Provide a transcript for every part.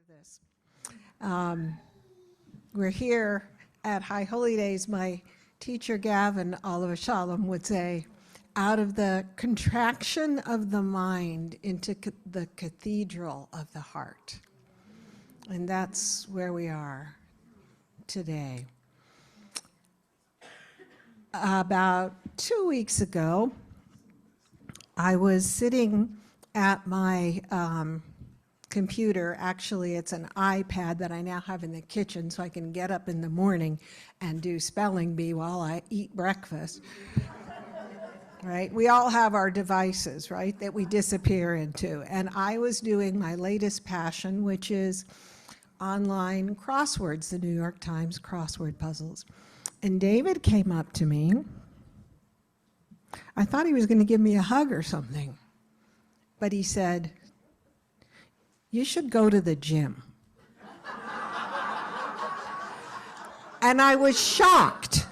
this. We're here at High Holy Days. My teacher, Gavin Oliver Shalom, would say, out of the contraction of the mind into the cathedral of the heart. And that's where we are today. About 2 weeks ago, I was sitting at my computer. Actually, it's an iPad that I now have in the kitchen so I can get up in the morning and do spelling bee while I eat breakfast. Right? We all have our devices, right, that we disappear into. And I was doing my latest passion, which is online crosswords, the New York Times crossword puzzles. And David came up to me. I thought he was going to give me a hug or something. But he said, "You should go to the gym." And I was shocked.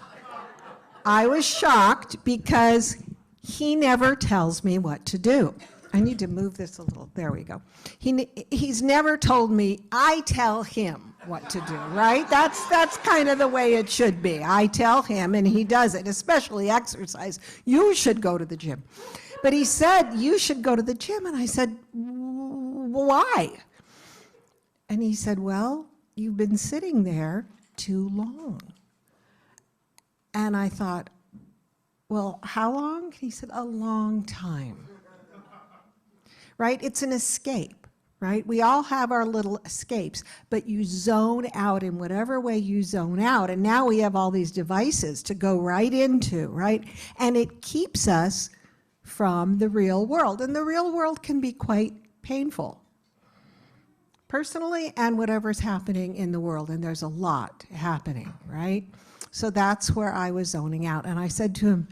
I was shocked because he never tells me what to do. I need to move this a little. There we go. He's never told me. I tell him what to do, right? That's kind of the way it should be. I tell him and he does it, especially exercise. You should go to the gym. But he said, "You should go to the gym." And I said, "Why?" And he said, "Well, you've been sitting there too long." And I thought, "Well, how long?" He said, "A long time." Right? It's an escape, right? We all have our little escapes, but you zone out in whatever way you zone out. And now we have all these devices to go right into, right? And it keeps us from the real world. And the real world can be quite painful, personally and whatever's happening in the world. And there's a lot happening, right? So that's where I was zoning out. And I said to him,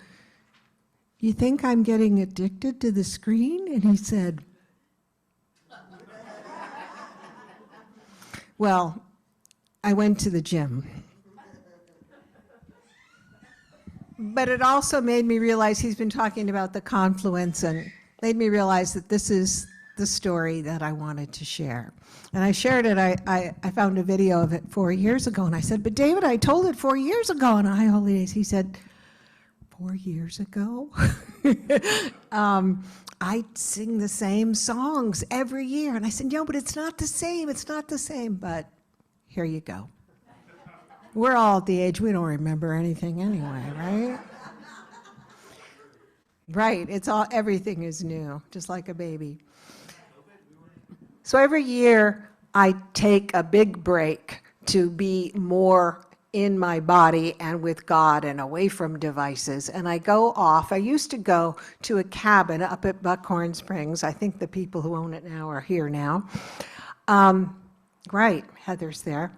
"You think I'm getting addicted to the screen?" And he said, "Well, I went to the gym." But it also made me realize he's been talking about the Confluence and made me realize that this is the story that I wanted to share. And I shared it. I found a video of it 4 years ago. And I said, "But David, I told it 4 years ago on High Holy Days." He said, 4 years ago? I sing the same songs every year. And I said, "No, but it's not the same. It's not the same." But here you go. We're all at the age we don't remember anything anyway, right? Right, everything is new, just like a baby. So every year I take a big break to be more in my body and with God and away from devices. And I go off. I used to go to a cabin up at Buckhorn Springs. I think the people who own it now are here now. Right, Heather's there.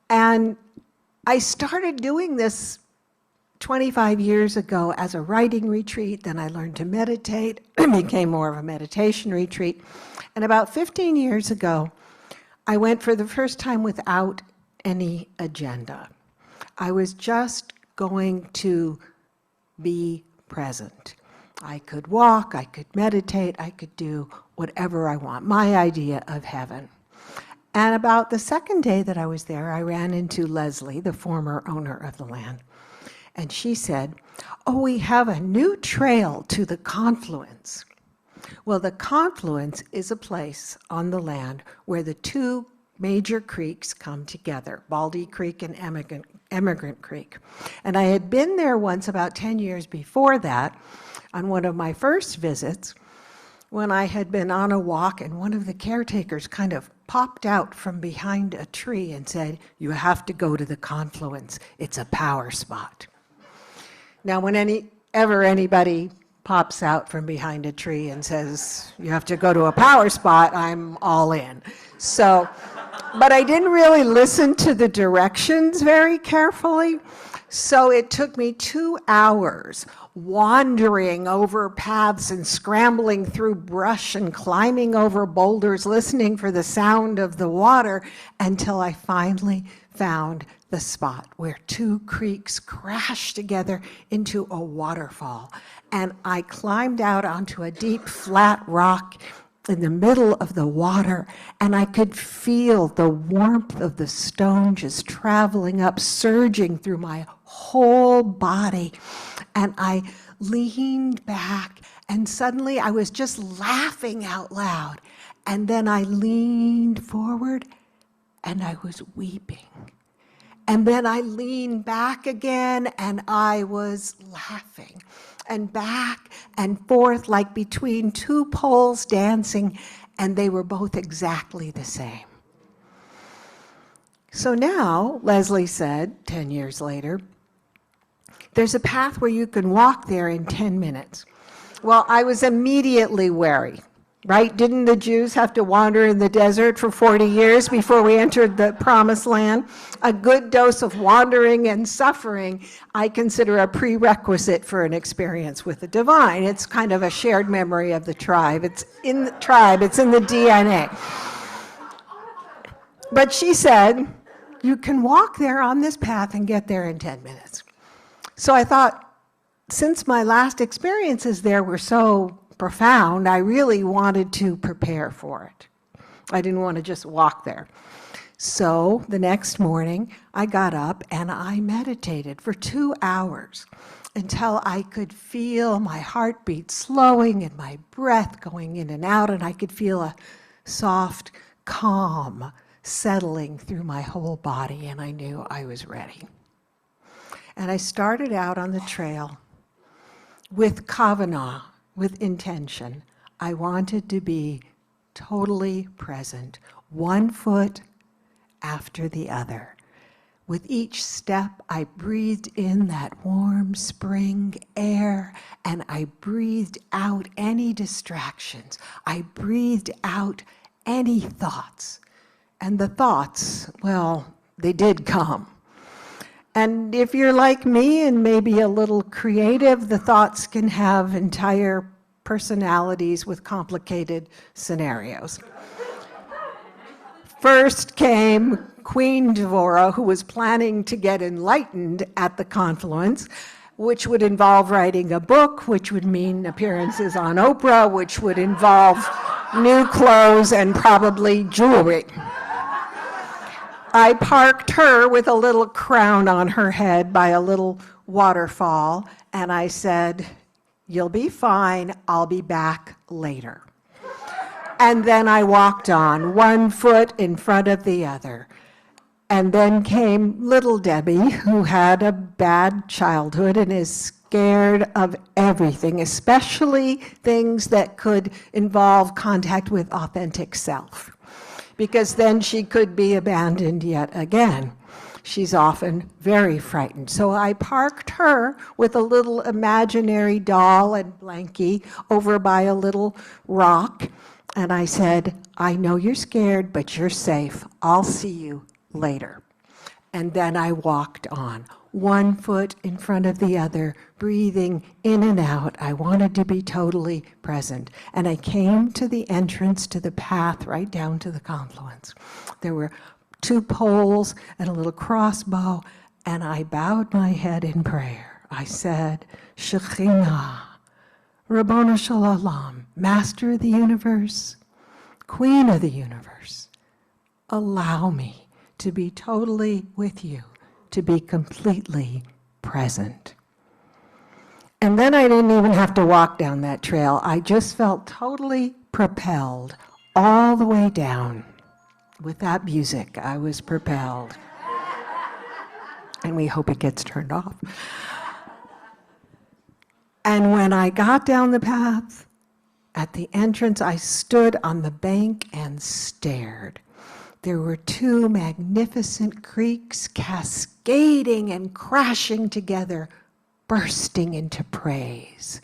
And I started doing this 25 years ago as a writing retreat. Then I learned to meditate. It became more of a meditation retreat. And about 15 years ago, I went for the first time without any agenda. I was just going to be present. I could walk, I could meditate, I could do whatever I want, my idea of heaven. And about the second day that I was there, I ran into Leslie, the former owner of the land. And she said, "Oh, we have a new trail to the Confluence." Well, the Confluence is a place on the land where the two major creeks come together, Baldy Creek and Emigrant Creek. And I had been there once about 10 years before that on one of my first visits when I had been on a walk and one of the caretakers kind of popped out from behind a tree and said, "You have to go to the Confluence. It's a power spot." Now, when anybody pops out from behind a tree and says, "You have to go to a power spot," I'm all in. So, but I didn't really listen to the directions very carefully. So it took me 2 hours wandering over paths and scrambling through brush and climbing over boulders, listening for the sound of the water until I finally found the spot where two creeks crashed together into a waterfall. And I climbed out onto a deep, flat rock in the middle of the water, and I could feel the warmth of the stone just traveling up, surging through my whole body. And I leaned back, and suddenly I was just laughing out loud. And then I leaned forward, and I was weeping. And then I leaned back again, and I was laughing. And back and forth like between two poles dancing, and they were both exactly the same. So now, Leslie said, 10 years later, there's a path where you can walk there in 10 minutes. Well, I was immediately wary, right? Didn't the Jews have to wander in the desert for 40 years before we entered the promised land? A good dose of wandering and suffering I consider a prerequisite for an experience with the divine. It's kind of a shared memory of the tribe. It's in the tribe, it's in the DNA. But she said, you can walk there on this path and get there in 10 minutes. So I thought, since my last experiences there were so profound, I really wanted to prepare for it. I didn't want to just walk there. So the next morning, I got up and I meditated for 2 hours until I could feel my heartbeat slowing and my breath going in and out, and I could feel a soft calm settling through my whole body, and I knew I was ready. And I started out on the trail with kavanah, with intention. I wanted to be totally present, one foot after the other. With each step, I breathed in that warm spring air, and I breathed out any distractions. I breathed out any thoughts. And the thoughts, well, they did come. And if you're like me and maybe a little creative, the thoughts can have entire personalities with complicated scenarios. First came Queen Devorah, who was planning to get enlightened at the Confluence, which would involve writing a book, which would mean appearances on Oprah, which would involve new clothes and probably jewelry. I parked her with a little crown on her head by a little waterfall, and I said, "You'll be fine, I'll be back later." And then I walked on, one foot in front of the other. And then came little Debbie, who had a bad childhood and is scared of everything, especially things that could involve contact with authentic self, because then she could be abandoned yet again. She's often very frightened. So I parked her with a little imaginary doll and blankie over by a little rock, and I said, "I know you're scared, but you're safe. I'll see you later." And then I walked on, one foot in front of the other, breathing in and out. I wanted to be totally present. And I came to the entrance to the path right down to the Confluence. There were 2 poles and a little crossbow, and I bowed my head in prayer. I said, "Shekhinah, Rabbona Shel Olam, Master of the universe, Queen of the universe, allow me to be totally with you, to be completely present." And then I didn't even have to walk down that trail. I just felt totally propelled all the way down. With that music, I was propelled. And we hope it gets turned off. And when I got down the path, at the entrance, I stood on the bank and stared. There were 2 magnificent creeks cascading and crashing together, bursting into praise.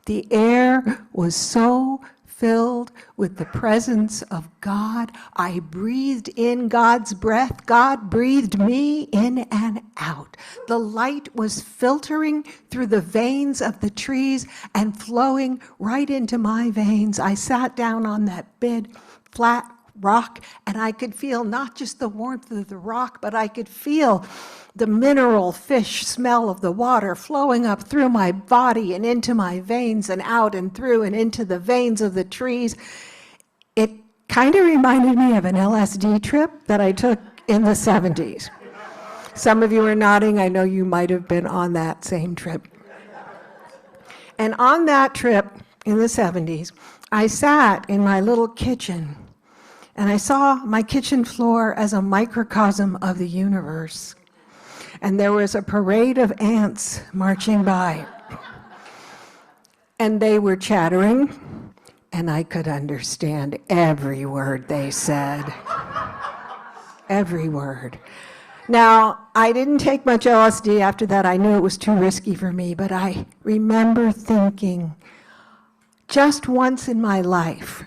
The air was so filled with the presence of God. I breathed in God's breath. God breathed me in and out. The light was filtering through the veins of the trees and flowing right into my veins. I sat down on that big, flat rock, and I could feel not just the warmth of the rock, but I could feel the mineral fish smell of the water flowing up through my body and into my veins and out and through and into the veins of the trees. It kind of reminded me of an LSD trip that I took in the 70s. Some of you are nodding. I know you might have been on that same trip. And on that trip in the 70s, I sat in my little kitchen and I saw my kitchen floor as a microcosm of the universe. And there was a parade of ants marching by. And they were chattering, and I could understand every word they said. Every word. Now, I didn't take much LSD after that. I knew it was too risky for me, but I remember thinking, just once in my life,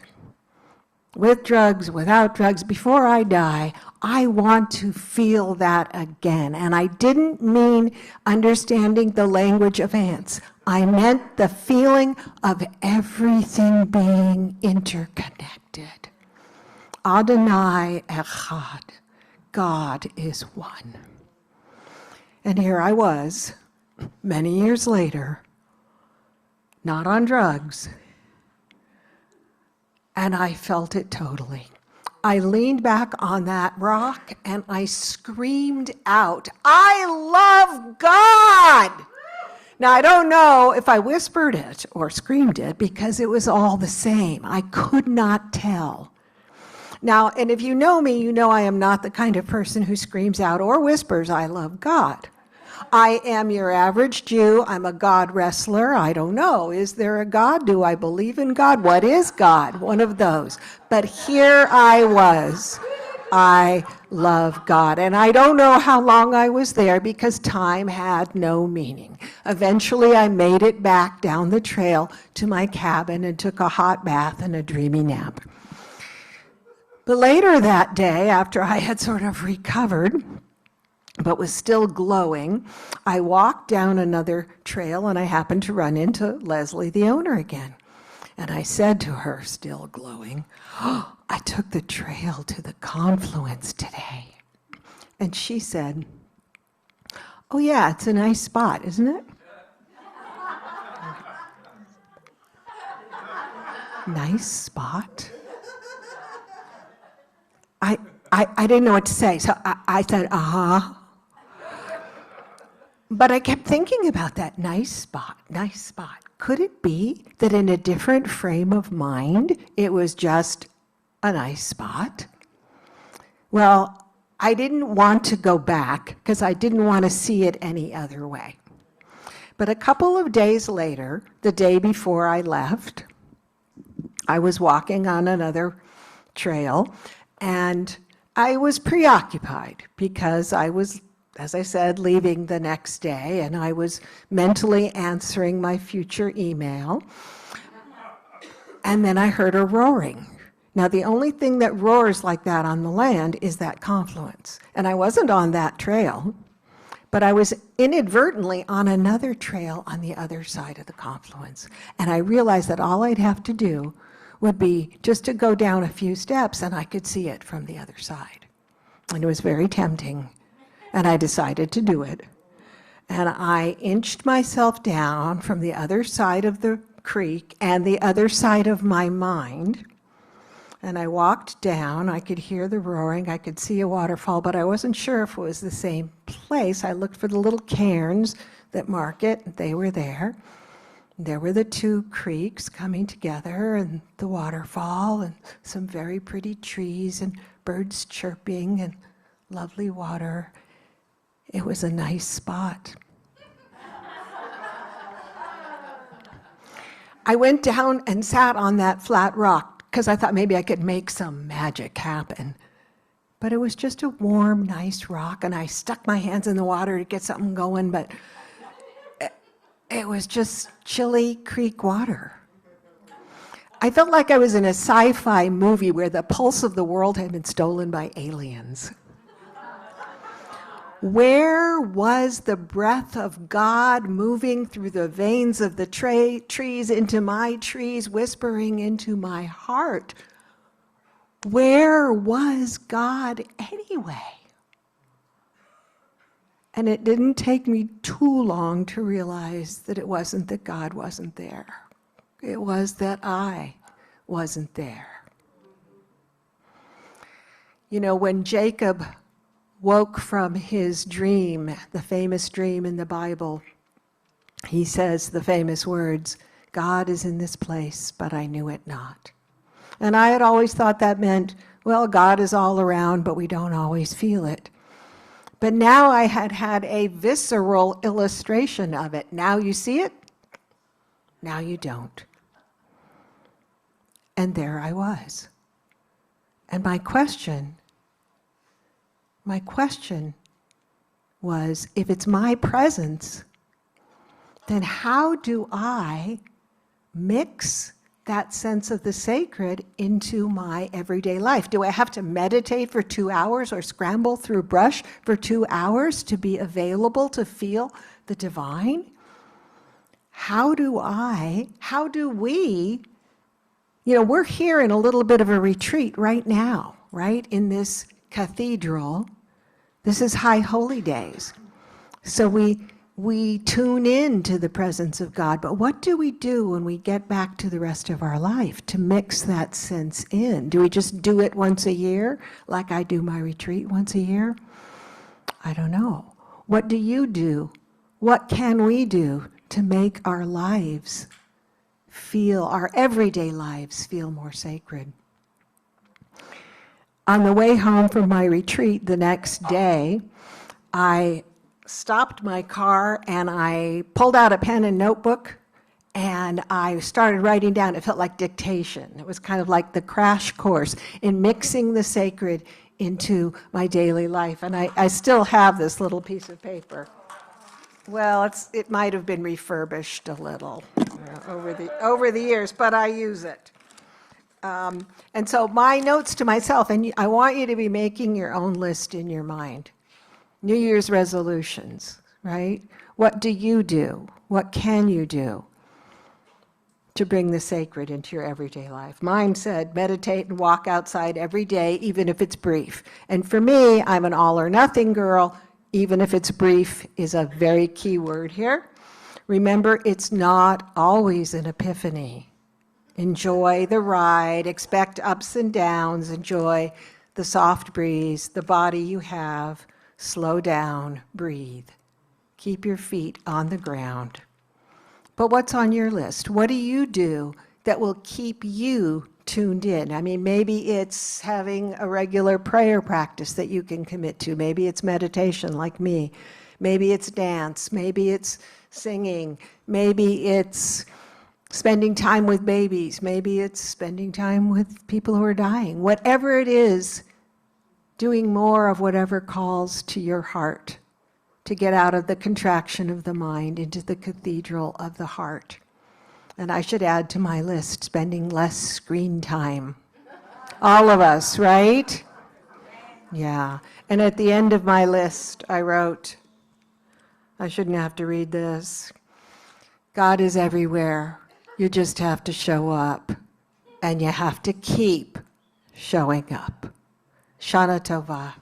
with drugs, without drugs, before I die, I want to feel that again. And I didn't mean understanding the language of ants. I meant the feeling of everything being interconnected. Adonai Echad. God is one. And here I was, many years later, not on drugs, and I felt it totally. I leaned back on that rock and I screamed out, I love God! Now, I don't know if I whispered it or screamed it because it was all the same. I could not tell. Now, and if you know me, you know I am not the kind of person who screams out or whispers, I love God. I am your average Jew. I'm a God wrestler. I don't know. Is there a God? Do I believe in God? What is God? One of those. But here I was. I love God. And I don't know how long I was there because time had no meaning. Eventually, I made it back down the trail to my cabin and took a hot bath and a dreamy nap. But later that day, after I had sort of recovered, but was still glowing, I walked down another trail and I happened to run into Leslie, the owner, again. And I said to her, still glowing, oh, I took the trail to the Confluence today. And she said, oh yeah, it's a nice spot, isn't it? Nice spot? I didn't know what to say, so I said, uh-huh. But I kept thinking about that nice spot, nice spot. Could it be that in a different frame of mind, it was just a nice spot? Well, I didn't want to go back because I didn't want to see it any other way. But a couple of days later, the day before I left, I was walking on another trail and I was preoccupied because I was, as I said, leaving the next day, and I was mentally answering my future email. And then I heard a roaring. Now, the only thing that roars like that on the land is that confluence. And I wasn't on that trail, but I was inadvertently on another trail on the other side of the confluence. And I realized that all I'd have to do would be just to go down a few steps and I could see it from the other side. And it was very tempting. And I decided to do it. And I inched myself down from the other side of the creek and the other side of my mind. And I walked down. I could hear the roaring. I could see a waterfall, but I wasn't sure if it was the same place. I looked for the little cairns that mark it. They were there. There were the two creeks coming together and the waterfall and some very pretty trees and birds chirping and lovely water. It was a nice spot. I went down and sat on that flat rock because I thought maybe I could make some magic happen. But it was just a warm, nice rock, and I stuck my hands in the water to get something going, but it was just chilly creek water. I felt like I was in a sci-fi movie where the pulse of the world had been stolen by aliens. Where was the breath of God moving through the veins of the trees into my trees, whispering into my heart? Where was God anyway? And it didn't take me too long to realize that it wasn't that God wasn't there. It was that I wasn't there. You know, when Jacob woke from his dream, the famous dream in the Bible, he says the famous words, "God is in this place, but I knew it not." And I had always thought that meant, well, God is all around, but we don't always feel it. But now I had had a visceral illustration of it. Now you see it, now you don't. And there I was. And my question was, if it's my presence, then how do I mix that sense of the sacred into my everyday life? Do I have to meditate for 2 hours or scramble through brush for 2 hours to be available to feel the divine? How do we, we're here in a little bit of a retreat right now, right? In this cathedral. This is High Holy Days. So we tune in to the presence of God, but what do we do when we get back to the rest of our life to mix that sense in? Do we just do it once a year, like I do my retreat once a year? I don't know. What do you do? What can we do to make our lives our everyday lives feel more sacred? On the way home from my retreat the next day, I stopped my car and I pulled out a pen and notebook and I started writing down. It felt like dictation. It was kind of like the crash course in mixing the sacred into my daily life. And I still have this little piece of paper. Well, it might have been refurbished a little over the years, but I use it. And so my notes to myself, and I want you to be making your own list in your mind. New Year's resolutions, right? What do you do? What can you do to bring the sacred into your everyday life? Mine said meditate and walk outside every day, even if it's brief. And for me, I'm an all or nothing girl. Even if it's brief is a very key word here. Remember, it's not always an epiphany. Enjoy the ride, expect ups and downs, enjoy the soft breeze, the body you have. Slow down, breathe. Keep your feet on the ground. But what's on your list? What do you do that will keep you tuned in? I mean, maybe it's having a regular prayer practice that you can commit to. Maybe it's meditation like me. Maybe it's dance. Maybe it's singing. Maybe it's spending time with babies. Maybe it's spending time with people who are dying. Whatever it is, doing more of whatever calls to your heart to get out of the contraction of the mind into the cathedral of the heart. And I should add to my list, spending less screen time. All of us, right? Yeah. And at the end of my list, I wrote, I shouldn't have to read this. God is everywhere. You just have to show up. And you have to keep showing up. Shana Tova.